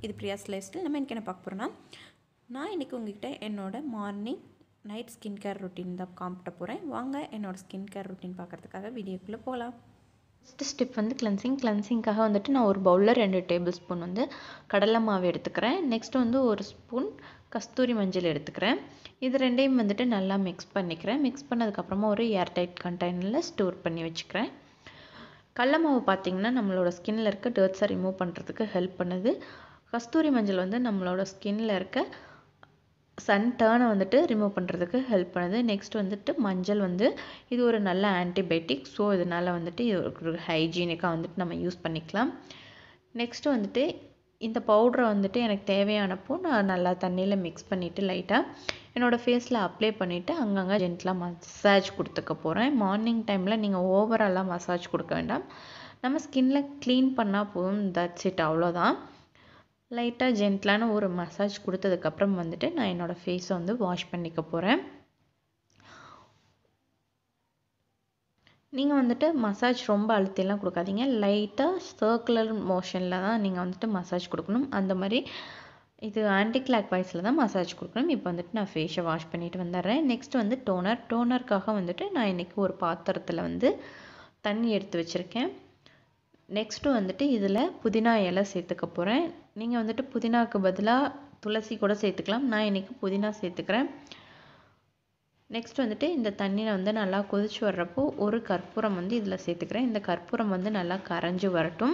இது பிரியாஸ் life style. நம்ம இன்றைக்கி என்ன பார்க்க போகிறோன்னா, நான் இன்றைக்கி உங்கள்கிட்ட என்னோடய morning night skin care routine தான் காமிட்ட போகிறேன். வாங்க என்னோடய ஸ்கின் கேர் ரொட்டீன் பார்க்குறதுக்காக வீடியோக்குள்ளே போகலாம். ஃபஸ்ட்டு ஸ்டெப் வந்து கிளென்சிங்காக வந்துட்டு நான் ஒரு பவுலில் 2 டேபிள் ஸ்பூன் வந்து கடலை மாவு எடுத்துக்கிறேன். நெக்ஸ்ட்டு வந்து 1 ஸ்பூன் கஸ்தூரி மஞ்சள் எடுத்துக்கிறேன். இது ரெண்டையும் வந்துட்டு நல்லா மிக்ஸ் பண்ணிக்கிறேன். மிக்ஸ் பண்ணதுக்கப்புறமா ஒரு ஏர்டைட் கண்டெய்னரில் ஸ்டோர் பண்ணி வச்சுக்கிறேன். கடலை மாவு பார்த்திங்கன்னா நம்மளோட ஸ்கின்னில் இருக்க டர்ட்ஸை ரிமூவ் பண்ணுறதுக்கு ஹெல்ப் பண்ணுது. கஸ்தூரி மஞ்சள் வந்து நம்மளோட ஸ்கின்னில் இருக்க சன் டர்னை வந்துட்டு ரிமூவ் பண்ணுறதுக்கு ஹெல்ப் பண்ணுது. நெக்ஸ்ட் வந்துட்டு மஞ்சள் வந்து இது ஒரு நல்ல ஆன்டிபயோட்டிக். ஸோ இதனால் வந்துட்டு இது ஒரு ஹைஜீனிக்காக வந்துட்டு நம்ம யூஸ் பண்ணிக்கலாம். நெக்ஸ்ட்டு வந்துட்டு இந்த பவுடரை வந்துட்டு எனக்கு தேவையானப்போ நான் நல்லா தண்ணியில் மிக்ஸ் பண்ணிவிட்டு லைட்டாக என்னோடய ஃபேஸில் அப்ளை பண்ணிவிட்டு அங்கங்கே ஜென்டலாக மசாஜ் கொடுத்துக்க போகிறேன். மார்னிங் டைமில் நீங்கள் ஓவராலாக மசாஜ் கொடுக்க வேண்டாம். நம்ம ஸ்கின்னில் க்ளீன் பண்ணால் போதும். தட்ஸ் இட், அவ்வளோதான். லைட்டாக ஜென்டலான ஒரு மசாஜ் கொடுத்ததுக்கப்புறம் வந்துட்டு நான் என்னோடய ஃபேஸை வந்து வாஷ் பண்ணிக்க போகிறேன். நீங்கள் வந்துட்டு மசாஜ் ரொம்ப அழுத்திலாம் கொடுக்காதீங்க. லைட்டாக சர்க்குலர் மோஷனில் தான் நீங்கள் வந்துட்டு மசாஜ் கொடுக்கணும். அந்த மாதிரி இது ஆன்டி கிளாக் வைஸில் தான் மசாஜ் கொடுக்கணும். இப்போ வந்துட்டு நான் ஃபேஸை வாஷ் பண்ணிவிட்டு வந்துடுறேன். நெக்ஸ்ட் வந்து டோனருக்காக வந்துட்டு நான் இன்றைக்கி ஒரு பாத்திரத்தில் வந்து தண்ணி எடுத்து வச்சுருக்கேன். நெக்ஸ்ட்டு வந்துட்டு இதில் புதினா இலை சேர்த்துக்க போகிறேன். நீங்கள் வந்துட்டு புதினாவுக்கு பதிலாக துளசி கூட சேர்த்துக்கலாம். நான் இன்றைக்கி புதினா சேர்த்துக்கிறேன். நெக்ஸ்ட் வந்துட்டு இந்த தண்ணியில் வந்து நல்லா கொதிச்சு வர்றப்போ ஒரு கற்பூரம் வந்து இதில் சேர்த்துக்கிறேன். இந்த கற்பூரம் வந்து நல்லா கரைஞ்சி வரட்டும்.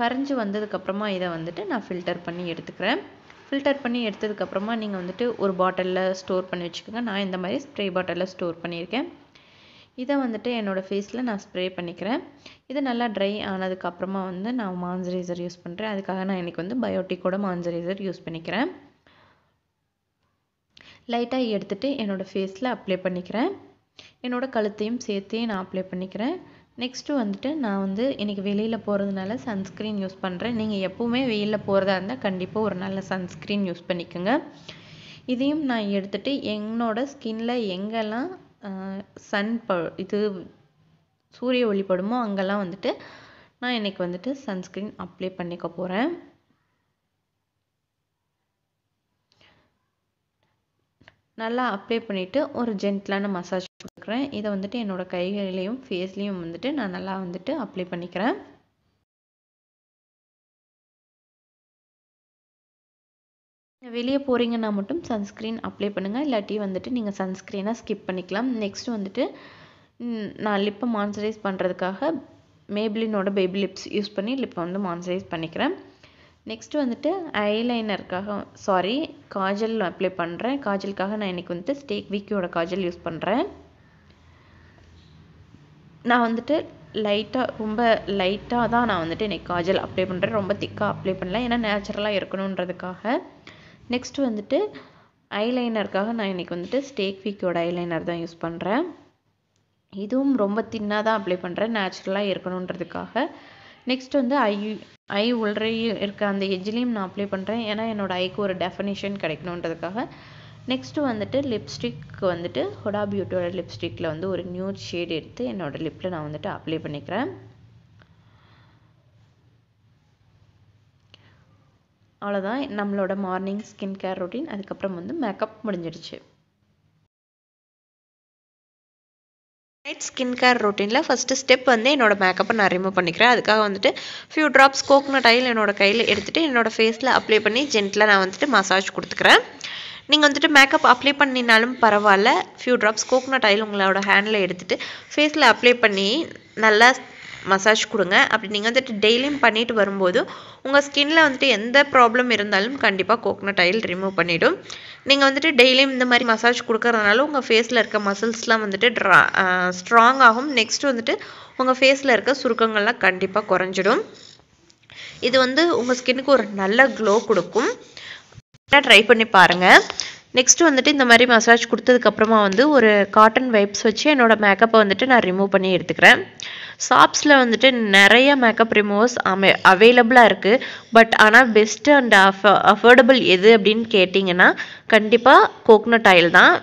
கரைஞ்சி வந்ததுக்கப்புறமா இதை வந்துட்டு நான் ஃபில்டர் பண்ணி எடுத்துக்கிறேன். ஃபில்டர் பண்ணி எடுத்ததுக்கப்புறமா நீங்கள் வந்துட்டு ஒரு பாட்டிலில் ஸ்டோர் பண்ணி வச்சுக்கோங்க. நான் இந்த மாதிரி ஸ்ப்ரே பாட்டிலில் ஸ்டோர் பண்ணியிருக்கேன். இதை வந்துட்டு என்னோடய ஃபேஸில் நான் ஸ்ப்ரே பண்ணிக்கிறேன். இது நல்லா ட்ரை ஆனதுக்கப்புறமா வந்து நான் மாய்ஸ்சரைசர் யூஸ் பண்ணுறேன். அதுக்காக நான் இன்றைக்கி வந்து பயோட்டிக்கோட மாய்ஸ்சரைசர் யூஸ் பண்ணிக்கிறேன். லைட்டாக எடுத்துகிட்டு என்னோடய ஃபேஸில் அப்ளை பண்ணிக்கிறேன். என்னோடய கழுத்தையும் சேர்த்தே நான் அப்ளை பண்ணிக்கிறேன். நெக்ஸ்ட்டு வந்துட்டு நான் வந்து இன்றைக்கி வெளியில் போகிறதுனால சன்ஸ்க்ரீன் யூஸ் பண்ணுறேன். நீங்கள் எப்போவுமே வெயிலில் போகிறதா இருந்தால் கண்டிப்பாக ஒரு நல்ல சன்ஸ்க்ரீன் யூஸ் பண்ணிக்கோங்க. இதையும் நான் எடுத்துகிட்டு என்னோடய ஸ்கின்னில் எங்கெல்லாம் இது சூரிய ஒளிப்படுமோ அங்கெல்லாம் வந்துட்டு நான் இன்றைக்கி வந்துட்டு சன்ஸ்க்ரீன் அப்ளை பண்ணிக்க போகிறேன். நல்லா அப்ளை பண்ணிவிட்டு ஒரு ஜென்டலான மசாஜ் கொடுக்குறேன். இதை வந்துட்டு என்னோடய கைகளிலையும் ஃபேஸ்லேயும் வந்துட்டு நான் நல்லா வந்துட்டு அப்ளை பண்ணிக்கிறேன். வெளியே போகிறீங்கன்னா மட்டும் சன்ஸ்க்ரீன் அப்ளை பண்ணுங்கள். இல்லாட்டி வந்துட்டு நீங்கள் சன்ஸ்க்ரீனை ஸ்கிப் பண்ணிக்கலாம். நெக்ஸ்ட்டு வந்துட்டு நான் லிப்பை மாய்ஸ்சரைஸ் பண்ணுறதுக்காக மேப்ளினோட பேபி லிப்ஸ் யூஸ் பண்ணி லிப்பை வந்து மாய்ஸ்சரைஸ் பண்ணிக்கிறேன். நெக்ஸ்ட்டு வந்துட்டு காஜல் அப்ளை பண்ணுறேன். காஜலுக்காக நான் இன்றைக்கி வந்துட்டு ஸ்டேக் விக்கியோட காஜல் யூஸ் பண்ணுறேன். நான் வந்துட்டு ரொம்ப லைட்டாக தான் நான் வந்துட்டு இன்றைக்கி காஜல் அப்ளை பண்ணுறேன். ரொம்ப திக்காக அப்ளை பண்ணல, ஏன்னா நேச்சுரலாக இருக்கணுன்றதுக்காக. நெக்ஸ்ட்டு வந்துட்டு ஐலைனருக்காக நான் இன்றைக்கி வந்துட்டு ஸ்டேக் விக்கியோட ஐலைனர் தான் யூஸ் பண்ணுறேன். இதுவும் ரொம்ப தின்னாக தான் அப்ளை பண்ணுறேன், நேச்சுரலாக இருக்கணுன்றதுக்காக. நெக்ஸ்ட் வந்து ஐ உள்ளே இருக்க அந்த எஜ்லேயும் நான் அப்ளை பண்ணுறேன், ஏன்னா என்னோடய ஐக்கு ஒரு டெஃபினேஷன் கிடைக்கணுன்றதுக்காக. நெக்ஸ்ட்டு வந்துட்டு லிப்ஸ்டிக் வந்துட்டு ஹுடா பியூட்டியோட லிப்ஸ்டிக்கில் வந்து ஒரு நியூட் ஷேட் எடுத்து என்னோடய லிப்பில் நான் வந்துட்டு அப்ளை பண்ணிக்கிறேன். அவ்வளோதான் நம்மளோட மார்னிங் ஸ்கின் கேர் ரொட்டீன். அதுக்கப்புறம் வந்து மேக்கப் முடிஞ்சிடுச்சு. நைட் ஸ்கின் கேர் ரொட்டீனில் ஃபஸ்ட்டு ஸ்டெப் வந்து என்னோடய மேக்கப்பை நான் ரிமூவ் பண்ணிக்கிறேன். அதுக்காக வந்துட்டு ஃபியூ ட்ராப்ஸ் கோகனட் ஆயில் என்னோடய கையில் எடுத்துகிட்டு என்னோடய ஃபேஸில் அப்ளை பண்ணி ஜென்டலாக நான் வந்துட்டு மசாஜ் கொடுத்துக்கிறேன். நீங்கள் வந்துட்டு மேக்கப் அப்ளை பண்ணினாலும் பரவாயில்ல, ஃபியூ ட்ராப்ஸ் கோகனட் ஆயில் உங்களோட ஹேண்டில் எடுத்துகிட்டு ஃபேஸில் அப்ளை பண்ணி நல்லா மசாஜ் கொடுங்க. அப்படி நீங்கள் வந்துட்டு டெய்லியும் பண்ணிட்டு வரும்போது உங்கள் ஸ்கின்னில் வந்துட்டு எந்த ப்ராப்ளம் இருந்தாலும் கண்டிப்பாக கோகனட் ஆயில் ரிமூவ் பண்ணிவிடும். நீங்கள் வந்துட்டு டெய்லியும் இந்த மாதிரி மசாஜ் கொடுக்கறதுனால உங்கள் ஃபேஸில் இருக்க மசில்ஸ்லாம் வந்துட்டு ஸ்ட்ராங் ஆகும். நெக்ஸ்ட் வந்துட்டு உங்கள் ஃபேஸில் இருக்க சுருக்கங்கள்லாம் கண்டிப்பாக குறைஞ்சிடும். இது வந்து உங்கள் ஸ்கின்னுக்கு ஒரு நல்ல க்ளோ கொடுக்கும். ட்ரை பண்ணி பாருங்கள். நெக்ஸ்ட்டு வந்துட்டு இந்த மாதிரி மசாஜ் கொடுத்ததுக்கப்புறமா வந்து ஒரு காட்டன் வைப்ஸ் வச்சு என்னோடய மேக்கப்பை வந்துட்டு நான் ரிமூவ் பண்ணி எடுத்துக்கிறேன். ஷாப்ஸில் வந்துட்டு நிறைய மேக்கப் ரிமூவர்ஸ் அவைலபிளாக இருக்குது. பட் ஆனால் பெஸ்ட்டு அண்ட் அஃபோர்டபுள் எது அப்படின்னு கேட்டிங்கன்னா கண்டிப்பாக கோகனட் ஆயில் தான்.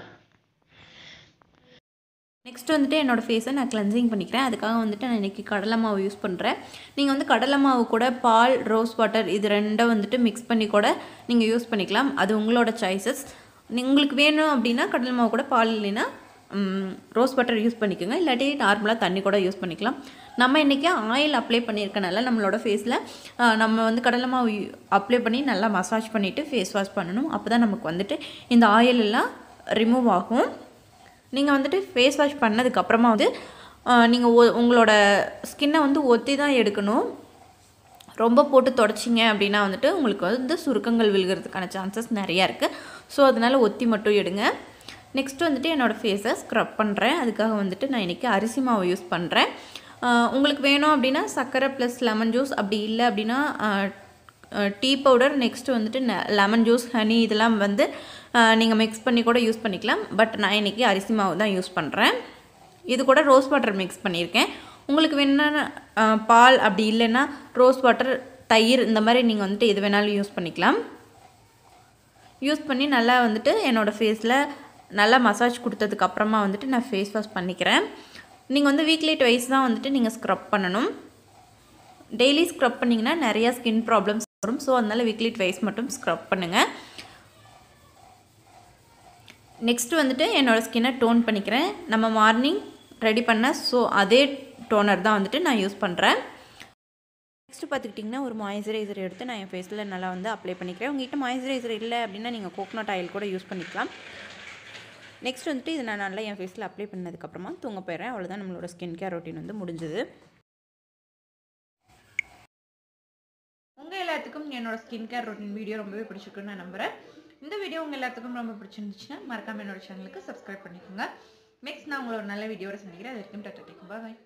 நெக்ஸ்ட் வந்துட்டு என்னோடய ஃபேஸை நான் கிளென்சிங் பண்ணிக்கிறேன். அதுக்காக வந்துட்டு நான் இன்றைக்கி கடலை மாவு யூஸ் பண்ணுறேன். நீங்கள் வந்து கடலை மாவு கூட பால், ரோஸ் வாட்டர் இது ரெண்டும் வந்துட்டு மிக்ஸ் பண்ணி கூட நீங்கள் யூஸ் பண்ணிக்கலாம். அது உங்களோட சாய்ஸஸ். உங்களுக்கு வேணும் அப்படின்னா கடலை மாவு கூட பால் இல்லைன்னா ரோஸ் வாட்டர் யூஸ் பண்ணிக்கோங்க. இல்லாட்டி நார்மலாக தண்ணி கூட யூஸ் பண்ணிக்கலாம். நம்ம இன்றைக்கி ஆயில் அப்ளை பண்ணியிருக்கனால நம்மளோட ஃபேஸில் நம்ம வந்து கடலை மாவு அப்ளை பண்ணி நல்லா மசாஜ் பண்ணிவிட்டு ஃபேஸ் வாஷ் பண்ணணும். அப்போ தான் நமக்கு வந்துட்டு இந்த ஆயில் எல்லாம் ரிமூவ் ஆகும். நீங்கள் வந்துட்டு ஃபேஸ் வாஷ் பண்ணதுக்கப்புறமா வந்து நீங்கள் உங்களோட ஸ்கின்னை வந்து ஒத்தி தான் எடுக்கணும். ரொம்ப போட்டு தொடச்சிங்க அப்படின்னா வந்துட்டு உங்களுக்கு வந்து சுருக்கங்கள் விழுகிறதுக்கான சான்சஸ் நிறையா இருக்குது. ஸோ அதனால் ஒத்தி மட்டும் எடுங்க. நெக்ஸ்ட் வந்துட்டு என்னோடய ஃபேஸை ஸ்க்ரப் பண்ணுறேன். அதுக்காக வந்துட்டு நான் இன்றைக்கி அரிசி மாவு யூஸ் பண்ணுறேன். உங்களுக்கு வேணும் அப்படின்னா சர்க்கரை ப்ளஸ் லெமன் ஜூஸ், அப்படி இல்லை அப்படின்னா டீ பவுடர், நெக்ஸ்ட்டு வந்துட்டு லெமன் ஜூஸ், ஹனி இதெல்லாம் வந்து நீங்கள் மிக்ஸ் பண்ணி கூட யூஸ் பண்ணிக்கலாம். பட் நான் இன்றைக்கி அரிசி மாவு தான் யூஸ் பண்ணுறேன். இது கூட ரோஸ் வாட்டர் மிக்ஸ் பண்ணியிருக்கேன். உங்களுக்கு வேணுன்னா பால், அப்படி இல்லைன்னா ரோஸ் வாட்டர், தயிர் இந்த மாதிரி நீங்கள் வந்துட்டு எது வேணாலும் யூஸ் பண்ணிக்கலாம். யூஸ் பண்ணி நல்லா வந்துட்டு என்னோடய ஃபேஸில் நல்லா மசாஜ் கொடுத்ததுக்கப்புறமா வந்துட்டு நான் ஃபேஸ் வாஷ் பண்ணிக்கிறேன். நீங்கள் வந்து வீக்லி ட்வைஸ் தான் வந்துட்டு நீங்கள் ஸ்க்ரப் பண்ணணும். டெய்லி ஸ்க்ரப் பண்ணிங்கன்னா நிறையா ஸ்கின் ப்ராப்ளம்ஸ் வரும். ஸோ அதனால் வீக்லி ட்வைஸ் மட்டும் ஸ்க்ரப் பண்ணுங்கள். நெக்ஸ்ட்டு வந்துட்டு என்னோடய ஸ்கின்னை டோன் பண்ணிக்கிறேன். நம்ம மார்னிங் ரெடி பண்ண அதே டோனர் தான் வந்துட்டு நான் யூஸ் பண்ணுறேன். நெக்ஸ்ட்டு பார்த்துக்கிட்டிங்கன்னா ஒரு மாய்ஸ்சரைசர் எடுத்து நான் என் ஃபேஸில் நல்லா வந்து அப்ளை பண்ணிக்கிறேன். உங்கள்கிட்ட மாய்ஸ்சரைசர் இல்லை அப்படின்னா நீங்கள் கோகோனட் ஆயில் கூட யூஸ் பண்ணிக்கலாம். நெக்ஸ்ட் வந்துட்டு இதை நான் நல்லா என் ஃபேஸில் அப்ளை பண்ணதுக்கப்புறமா தூங்க போயிடுறேன். அவ்வளோதான், நம்மளோட ஸ்கின் கேர் ரொட்டீன் வந்து முடிஞ்சது. உங்கள் எல்லாத்துக்கும் என்னோடய ஸ்கின் கேர் ரொட்டீன் வீடியோ ரொம்பவே பிடிச்சிருக்குன்னு நான் நம்புகிறேன். இந்த வீடியோ உங்கள் எல்லாத்துக்கும் ரொம்ப பிடிச்சிருந்துச்சுன்னா மறக்காமல் என்னோடய சேனலுக்கு சப்ஸ்கிரைப் பண்ணிக்கோங்க. நெக்ஸ்ட் நான் உங்களோட நல்ல வீடியோட சந்திக்கிறேன். அது வரைக்கும் டாடா, டேக் பாய்.